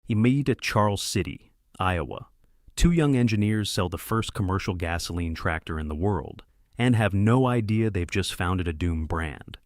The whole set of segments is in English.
He moved to Charles City, Iowa. Two young engineers sell the first commercial gasoline tractor in the world and have no idea they've just founded a doomed brand.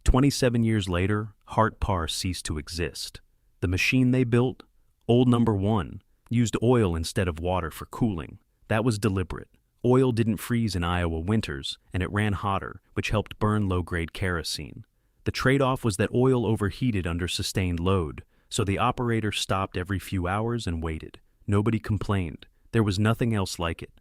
27 years later, Hart Parr ceased to exist. The machine they built, Old Number One, used oil instead of water for cooling. That was deliberate. Oil didn't freeze in Iowa winters, and it ran hotter, which helped burn low-grade kerosene. The trade-off was that oil overheated under sustained load, so the operator stopped every few hours and waited. Nobody complained. There was nothing else like it.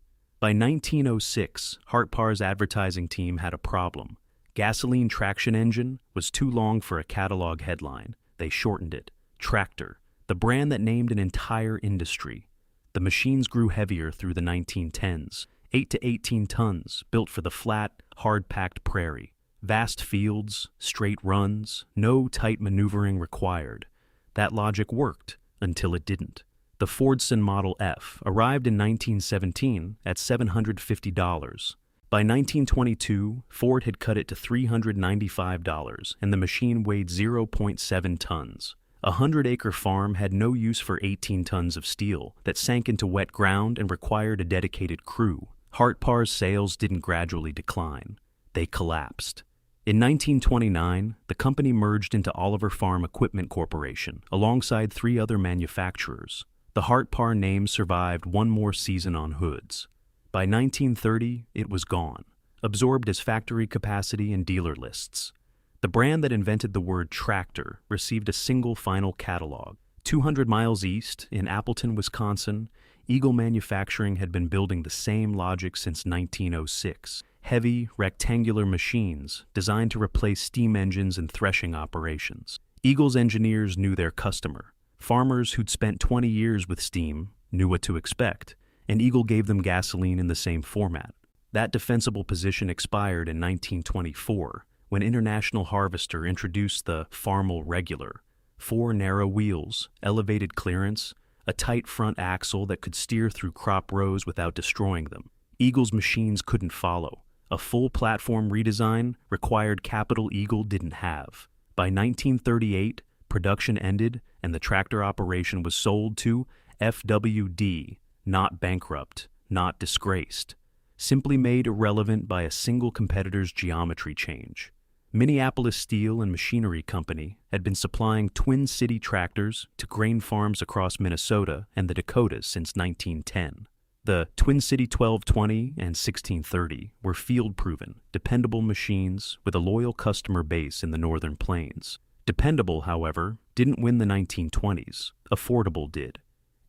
By 1906, Hart Parr's advertising team had a problem. Gasoline traction engine was too long for a catalog headline. They shortened it. Tractor, the brand that named an entire industry. The machines grew heavier through the 1910s. 8 to 18 tons, built for the flat, hard-packed prairie. Vast fields, straight runs, no tight maneuvering required. That logic worked, until it didn't. The Fordson Model F arrived in 1917 at $750. By 1922, Ford had cut it to $395, and the machine weighed 0.7 tons. A 100-acre farm had no use for 18 tons of steel that sank into wet ground and required a dedicated crew. Hart Parr's sales didn't gradually decline. They collapsed. In 1929, the company merged into Oliver Farm Equipment Corporation alongside 3 other manufacturers. The Hart Parr name survived one more season on hoods. By 1930, it was gone, absorbed as factory capacity and dealer lists. The brand that invented the word tractor received a single final catalog. 200 miles east, in Appleton, Wisconsin, Eagle Manufacturing had been building the same logic since 1906. Heavy, rectangular machines designed to replace steam engines and threshing operations. Eagle's engineers knew their customer. Farmers who'd spent 20 years with steam knew what to expect, and Eagle gave them gasoline in the same format. That defensible position expired in 1924, when International Harvester introduced the Farmall Regular. 4 narrow wheels, elevated clearance, a tight front axle that could steer through crop rows without destroying them. Eagle's machines couldn't follow. A full platform redesign required capital Eagle didn't have. By 1938, production ended and the tractor operation was sold to FWD, not bankrupt, not disgraced, simply made irrelevant by a single competitor's geometry change. Minneapolis Steel and Machinery Company had been supplying Twin City tractors to grain farms across Minnesota and the Dakotas since 1910. The Twin City 1220 and 1630 were field-proven, dependable machines with a loyal customer base in the northern plains. Dependable, however, didn't win the 1920s. Affordable did.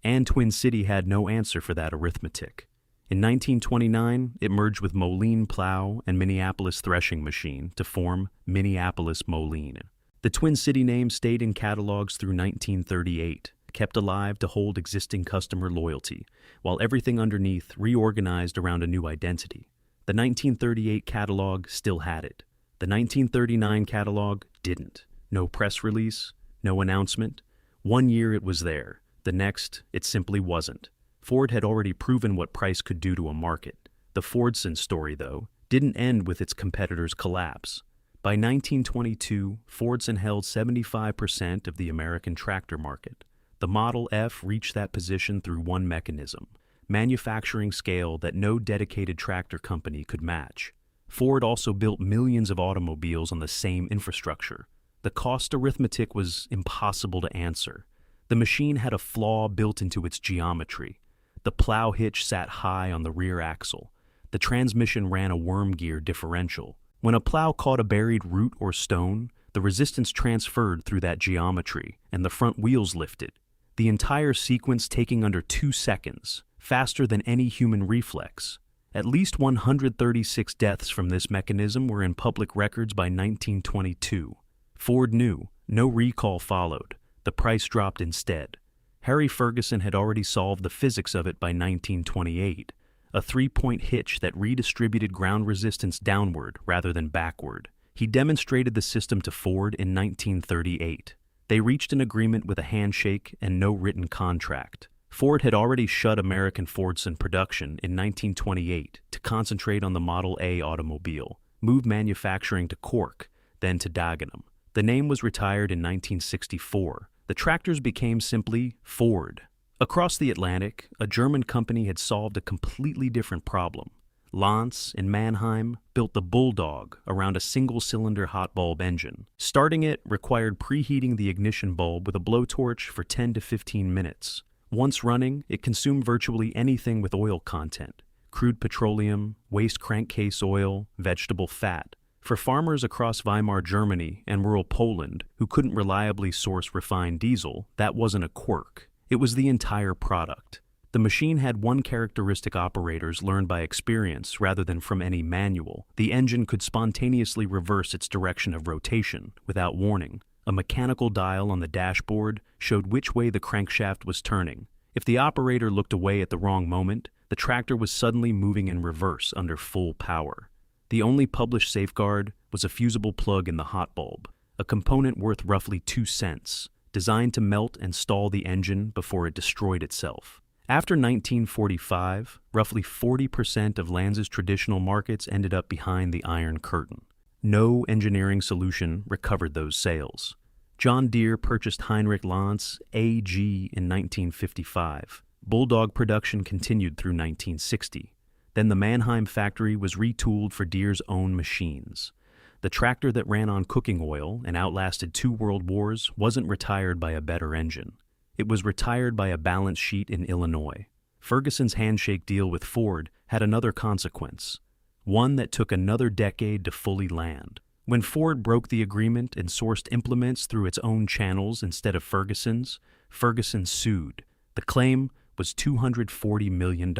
And Twin City had no answer for that arithmetic. In 1929, it merged with Moline Plow and Minneapolis Threshing Machine to form Minneapolis-Moline. The Twin City name stayed in catalogs through 1938, kept alive to hold existing customer loyalty, while everything underneath reorganized around a new identity. The 1938 catalog still had it. The 1939 catalog didn't. No press release, no announcement. One year it was there. The next, it simply wasn't. Ford had already proven what price could do to a market. The Fordson story, though, didn't end with its competitor's collapse. By 1922, Fordson held 75% of the American tractor market. The Model F reached that position through one mechanism: manufacturing scale that no dedicated tractor company could match. Ford also built millions of automobiles on the same infrastructure. The cost arithmetic was impossible to answer. The machine had a flaw built into its geometry. The plow hitch sat high on the rear axle. The transmission ran a worm gear differential. When a plow caught a buried root or stone, the resistance transferred through that geometry, and the front wheels lifted. The entire sequence taking under 2 seconds, faster than any human reflex. At least 136 deaths from this mechanism were in public records by 1922. Ford knew. No recall followed. The price dropped instead. Harry Ferguson had already solved the physics of it by 1928, a 3-point hitch that redistributed ground resistance downward rather than backward. He demonstrated the system to Ford in 1938. They reached an agreement with a handshake and no written contract. Ford had already shut American Fordson production in 1928 to concentrate on the Model A automobile, moved manufacturing to Cork, then to Dagenham. The name was retired in 1964. The The tractors became simply Ford. Across the Atlantic, a German company had solved a completely different problem. Lantz in Mannheim built the Bulldog around a single-cylinder hot bulb engine. Starting it required preheating the ignition bulb with a blowtorch for 10 to 15 minutes. Once running, it consumed virtually anything with oil content: crude petroleum, waste crankcase oil, vegetable fat. For farmers across Weimar Germany and rural Poland who couldn't reliably source refined diesel, that wasn't a quirk. It was the entire product. The machine had one characteristic operators learned by experience rather than from any manual. The engine could spontaneously reverse its direction of rotation without warning. A mechanical dial on the dashboard showed which way the crankshaft was turning. If the operator looked away at the wrong moment, the tractor was suddenly moving in reverse under full power. The only published safeguard was a fusible plug in the hot bulb, a component worth roughly 2 cents, designed to melt and stall the engine before it destroyed itself. After 1945, roughly 40% of Lanz's traditional markets ended up behind the Iron Curtain. No engineering solution recovered those sales. John Deere purchased Heinrich Lantz AG in 1955. Bulldog production continued through 1960. Then the Mannheim factory was retooled for Deere's own machines. The tractor that ran on cooking oil and outlasted 2 world wars wasn't retired by a better engine. It was retired by a balance sheet in Illinois. Ferguson's handshake deal with Ford had another consequence, one that took another decade to fully land. When Ford broke the agreement and sourced implements through its own channels instead of Ferguson's, Ferguson sued. The claim was $240 million.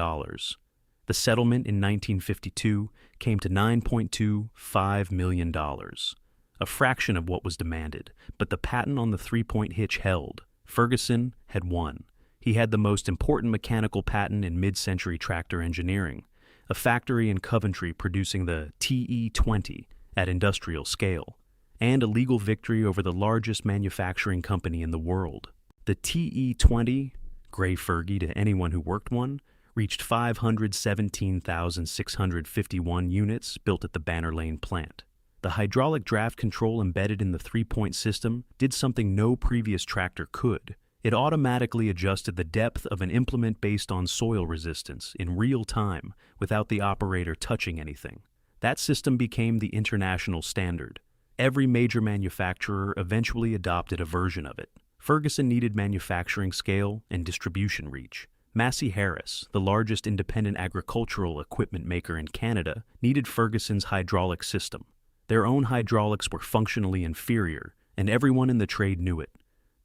The settlement in 1952 came to $9.25 million, a fraction of what was demanded, but the patent on the 3-point hitch held. Ferguson had won. He had the most important mechanical patent in mid-century tractor engineering, a factory in Coventry producing the TE20 at industrial scale, and a legal victory over the largest manufacturing company in the world. The TE20, gray Fergie to anyone who worked one, reached 517,651 units built at the Banner Lane plant. The hydraulic draft control embedded in the 3-point system did something no previous tractor could. It automatically adjusted the depth of an implement based on soil resistance in real time without the operator touching anything. That system became the international standard. Every major manufacturer eventually adopted a version of it. Ferguson needed manufacturing scale and distribution reach. Massey Harris, the largest independent agricultural equipment maker in Canada, needed Ferguson's hydraulic system. Their own hydraulics were functionally inferior, and everyone in the trade knew it.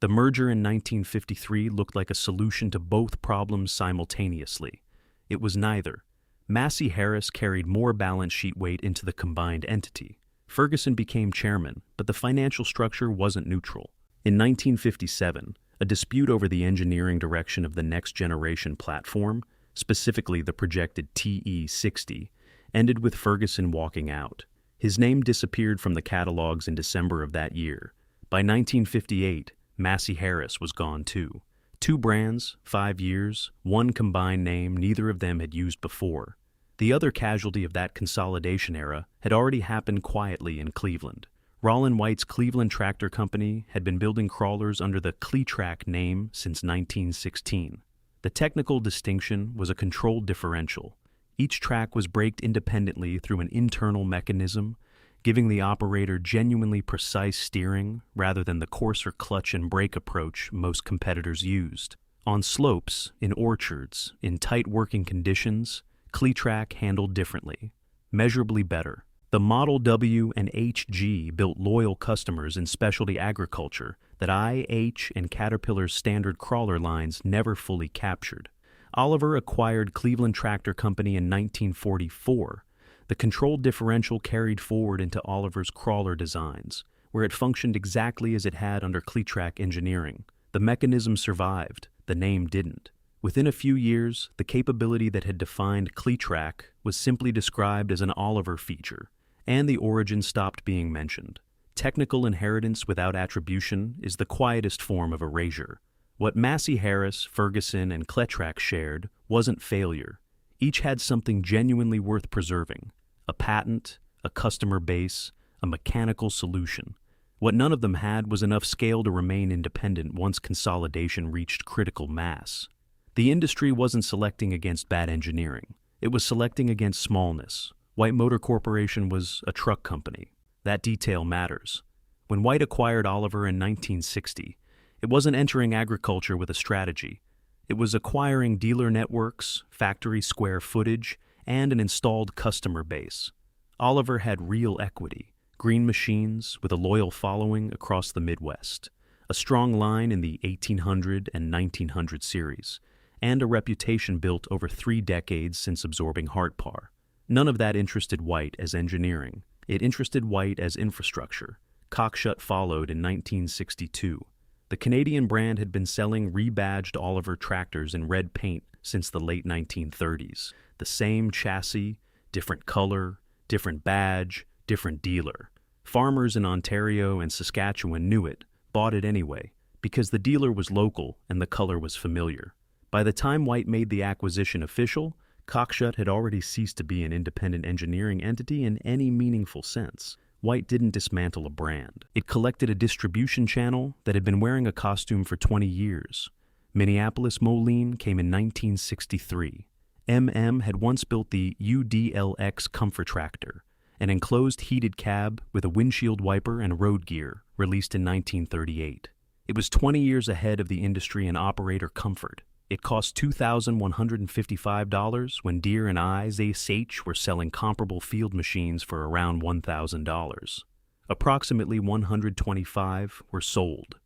The merger in 1953 looked like a solution to both problems simultaneously. It was neither. Massey Harris carried more balance sheet weight into the combined entity. Ferguson became chairman, but the financial structure wasn't neutral. In 1957, a dispute over the engineering direction of the next-generation platform, specifically the projected TE60, ended with Ferguson walking out. His name disappeared from the catalogs in December of that year. By 1958, Massey Harris was gone too. 2 brands, 5 years, one combined name neither of them had used before. The other casualty of that consolidation era had already happened quietly in Cleveland. Rollin White's Cleveland Tractor Company had been building crawlers under the Cletrac name since 1916. The technical distinction was a controlled differential. Each track was braked independently through an internal mechanism, giving the operator genuinely precise steering rather than the coarser clutch and brake approach most competitors used. On slopes, in orchards, in tight working conditions, Cletrac handled differently, measurably better. The Model W and HG built loyal customers in specialty agriculture that IH and Caterpillar's standard crawler lines never fully captured. Oliver acquired Cleveland Tractor Company in 1944. The controlled differential carried forward into Oliver's crawler designs, where it functioned exactly as it had under Cletrac engineering. The mechanism survived, the name didn't. Within a few years, the capability that had defined Cletrac was simply described as an Oliver feature, and the origin stopped being mentioned. Technical inheritance without attribution is the quietest form of erasure. What Massey Harris, Ferguson, and Cletrac shared wasn't failure. Each had something genuinely worth preserving: a patent, a customer base, a mechanical solution. What none of them had was enough scale to remain independent once consolidation reached critical mass. The industry wasn't selecting against bad engineering. It was selecting against smallness. White Motor Corporation was a truck company. That detail matters. When White acquired Oliver in 1960, it wasn't entering agriculture with a strategy. It was acquiring dealer networks, factory square footage, and an installed customer base. Oliver had real equity, green machines with a loyal following across the Midwest, a strong line in the 1800 and 1900 series, and a reputation built over 3 decades since absorbing Hartpar. None of that interested White as engineering. It interested White as infrastructure. Cockshut followed in 1962. The Canadian brand had been selling rebadged Oliver tractors in red paint since the late 1930s. The same chassis, different color, different badge, different dealer. Farmers in Ontario and Saskatchewan knew it, bought it anyway, because the dealer was local and the color was familiar. By the time White made the acquisition official, Cockshut had already ceased to be an independent engineering entity in any meaningful sense. White didn't dismantle a brand. It collected a distribution channel that had been wearing a costume for 20 years. Minneapolis-Moline came in 1963. MM had once built the UDLX Comfort Tractor, an enclosed heated cab with a windshield wiper and road gear, released in 1938. It was 20 years ahead of the industry in operator comfort. It cost $2,155 when Deere and ISH were selling comparable field machines for around $1,000. Approximately 125 were sold.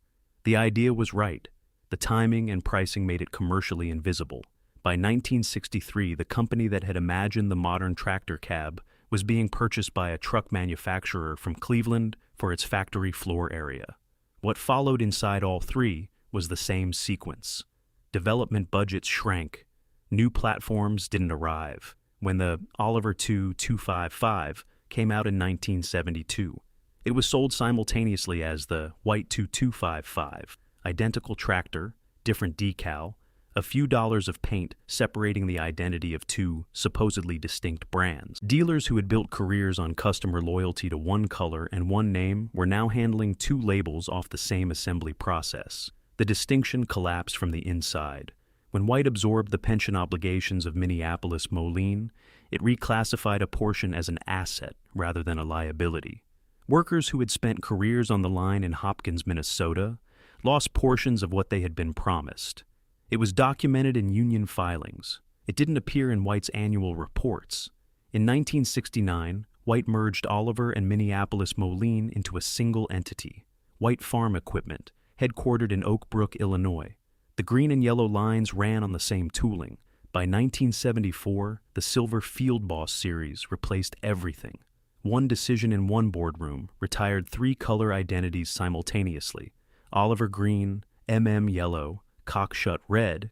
The idea was right. The timing and pricing made it commercially invisible. By 1963, the company that had imagined the modern tractor cab was being purchased by a truck manufacturer from Cleveland for its factory floor area. What followed inside all three was the same sequence. Development budgets shrank. New platforms didn't arrive. When the Oliver II 255 came out in 1972, it was sold simultaneously as the White II 255, identical tractor, different decal, a few dollars of paint separating the identity of two supposedly distinct brands. Dealers who had built careers on customer loyalty to one color and one name were now handling 2 labels off the same assembly process. The distinction collapsed from the inside. When White absorbed the pension obligations of Minneapolis-Moline, it reclassified a portion as an asset rather than a liability. Workers who had spent careers on the line in Hopkins, Minnesota, lost portions of what they had been promised. It was documented in union filings. It didn't appear in White's annual reports. In 1969, White merged Oliver and Minneapolis-Moline into a single entity, White Farm Equipment, headquartered in Oak Brook, Illinois. The green and yellow lines ran on the same tooling. By 1974, the Silver Field Boss series replaced everything. One decision in one boardroom retired 3 color identities simultaneously: Oliver green, MM yellow, Cockshut red,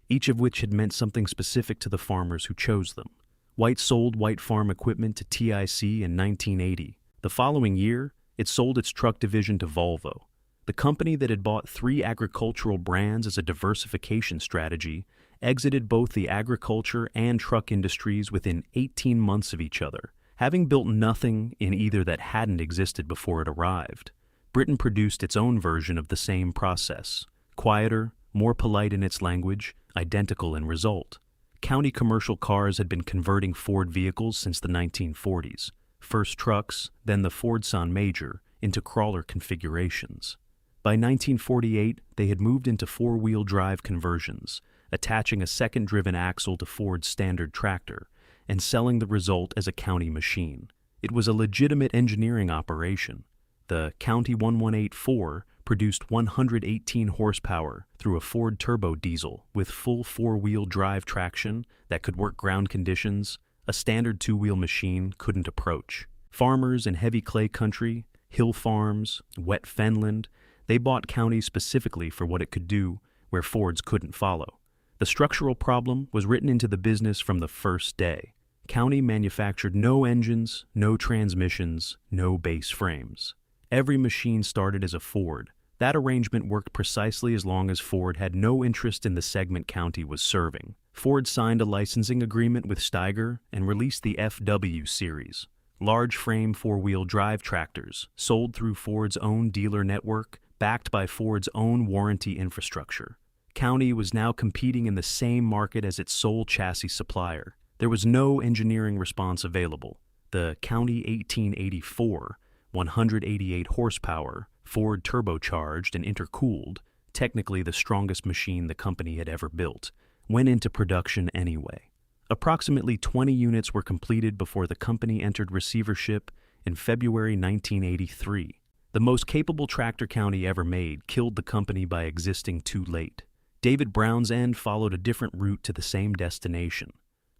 each of which had meant something specific to the farmers who chose them. White sold White Farm Equipment to TIC in 1980. The following year, it sold its truck division to Volvo. The company that had bought 3 agricultural brands as a diversification strategy exited both the agriculture and truck industries within 18 months of each other, having built nothing in either that hadn't existed before it arrived. Britain produced its own version of the same process, quieter, more polite in its language, identical in result. County commercial cars had been converting Ford vehicles since the 1940s, first trucks, then the Fordson Major, into crawler configurations. By 1948, they had moved into 4-wheel drive conversions, attaching a second-driven axle to Ford's standard tractor, and selling the result as a county machine. It was a legitimate engineering operation. The County 1184 produced 118 horsepower through a Ford turbo diesel with full 4-wheel drive traction that could work ground conditions a standard 2-wheel machine couldn't approach. Farmers in heavy clay country, hill farms, wet fenland, they bought County specifically for what it could do where Fords couldn't follow. The structural problem was written into the business from the first day. County manufactured no engines, no transmissions, no base frames. Every machine started as a Ford. That arrangement worked precisely as long as Ford had no interest in the segment County was serving. Ford signed a licensing agreement with Steiger and released the FW series, large frame four-wheel drive tractors sold through Ford's own dealer network, backed by Ford's own warranty infrastructure. County was now competing in the same market as its sole chassis supplier. There was no engineering response available. The County 1884, 188 horsepower, Ford turbocharged and intercooled, technically the strongest machine the company had ever built, went into production anyway. Approximately 20 units were completed before the company entered receivership in February 1983. The most capable tractor County ever made killed the company by existing too late. David Brown's end followed a different route to the same destination.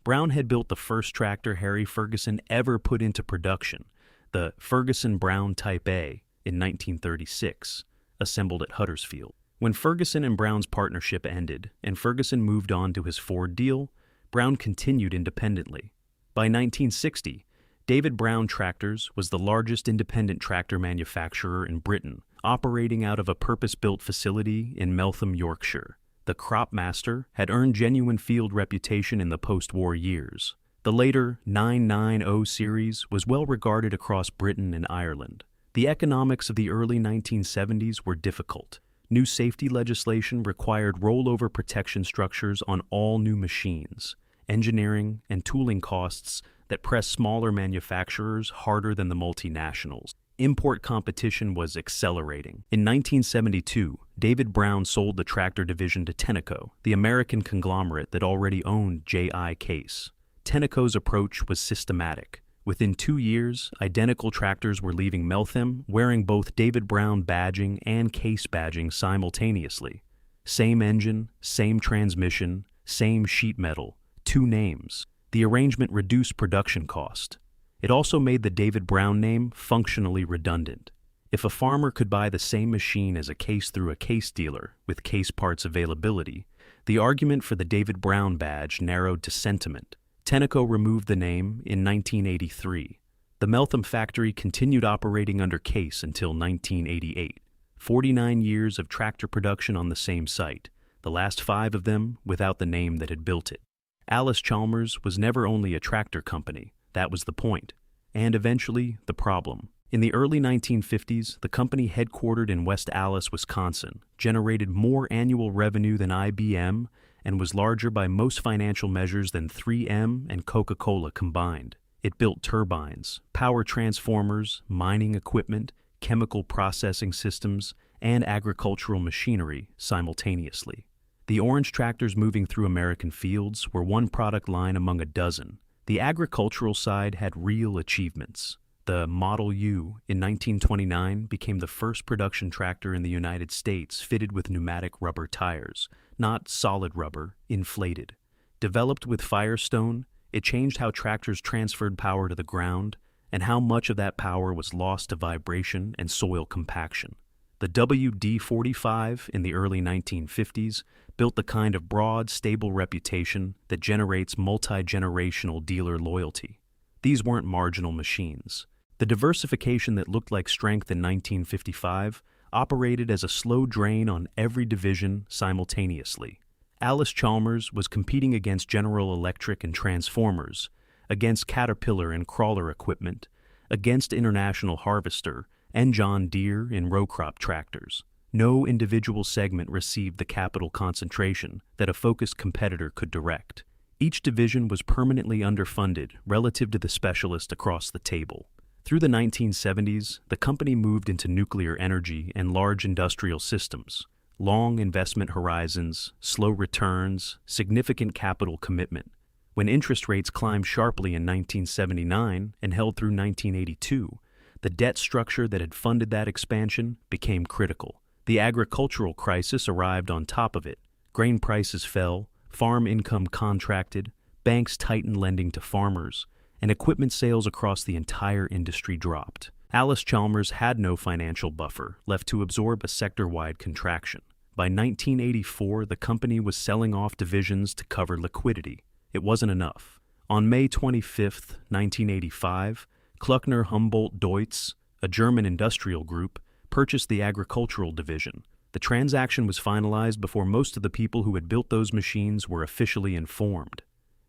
Brown had built the first tractor Harry Ferguson ever put into production, the Ferguson-Brown Type A, in 1936, assembled at Huddersfield. When Ferguson and Brown's partnership ended and Ferguson moved on to his Ford deal, Brown continued independently. By 1960, David Brown Tractors was the largest independent tractor manufacturer in Britain, operating out of a purpose-built facility in Meltham, Yorkshire. The Cropmaster had earned genuine field reputation in the post-war years. The later 990 series was well regarded across Britain and Ireland. The economics of the early 1970s were difficult. New safety legislation required rollover protection structures on all new machines, engineering and tooling costs that pressed smaller manufacturers harder than the multinationals. Import competition was accelerating. In 1972, David Brown sold the tractor division to Tenneco, the American conglomerate that already owned J.I. Case. Tenneco's approach was systematic. Within 2 years, identical tractors were leaving Meltham wearing both David Brown badging and Case badging simultaneously. Same engine, same transmission, same sheet metal, 2 names. The arrangement reduced production cost. It also made the David Brown name functionally redundant. If a farmer could buy the same machine as a Case through a Case dealer with Case parts availability, the argument for the David Brown badge narrowed to sentiment. Tenneco removed the name in 1983. The Meltham factory continued operating under Case until 1988. 49 years of tractor production on the same site, the last 5 of them without the name that had built it. Allis-Chalmers was never only a tractor company. That was the point, and eventually the problem. In the early 1950s, the company headquartered in West Allis, Wisconsin, generated more annual revenue than IBM and was larger by most financial measures than 3M and Coca-Cola combined. It built turbines, power transformers, mining equipment, chemical processing systems, and agricultural machinery simultaneously. The orange tractors moving through American fields were one product line among a dozen. The agricultural side had real achievements. The Model U in 1929 became the first production tractor in the United States fitted with pneumatic rubber tires, not solid rubber, inflated. Developed with Firestone, it changed how tractors transferred power to the ground and how much of that power was lost to vibration and soil compaction. The WD-45 in the early 1950s built the kind of broad, stable reputation that generates multi-generational dealer loyalty. These weren't marginal machines. The diversification that looked like strength in 1955 operated as a slow drain on every division simultaneously. Allis-Chalmers was competing against General Electric and Transformers, against Caterpillar and Crawler equipment, against International Harvester, and John Deere in row crop tractors. No individual segment received the capital concentration that a focused competitor could direct. Each division was permanently underfunded relative to the specialist across the table. Through the 1970s, the company moved into nuclear energy and large industrial systems. Long investment horizons, slow returns, significant capital commitment. When interest rates climbed sharply in 1979 and held through 1982, the debt structure that had funded that expansion became critical. The agricultural crisis arrived on top of it. Grain prices fell, farm income contracted, banks tightened lending to farmers, and equipment sales across the entire industry dropped. Allis-Chalmers had no financial buffer left to absorb a sector-wide contraction. By 1984, the company was selling off divisions to cover liquidity. It wasn't enough. On May 25, 1985, Kluckner Humboldt Deutz, a German industrial group, purchased the agricultural division. The transaction was finalized before most of the people who had built those machines were officially informed.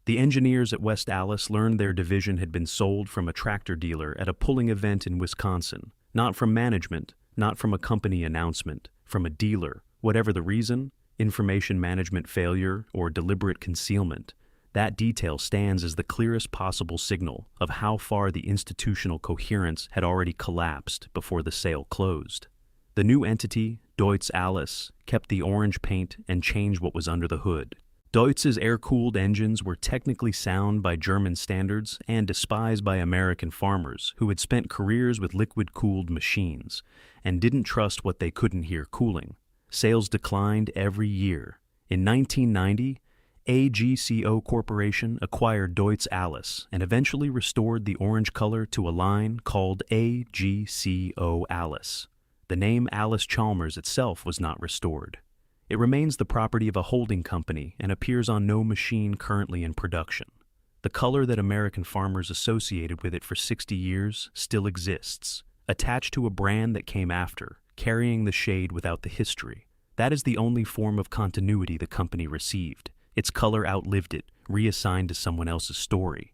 The engineers at West Allis learned their division had been sold from a tractor dealer at a pulling event in Wisconsin, not from management, not from a company announcement, from a dealer. Whatever the reason, information management failure or deliberate concealment, that detail stands as the clearest possible signal of how far the institutional coherence had already collapsed before the sale closed. The new entity, Deutz Allis, kept the orange paint and changed what was under the hood. Deutz's air-cooled engines were technically sound by German standards and despised by American farmers who had spent careers with liquid-cooled machines and didn't trust what they couldn't hear cooling. Sales declined every year. In 1990, AGCO Corporation acquired Deutz Allis and eventually restored the orange color to a line called AGCO Allis. The name Allis-Chalmers itself was not restored. It remains the property of a holding company and appears on no machine currently in production. The color that American farmers associated with it for 60 years still exists, attached to a brand that came after, carrying the shade without the history. That is the only form of continuity the company received. Its color outlived it, reassigned to someone else's story.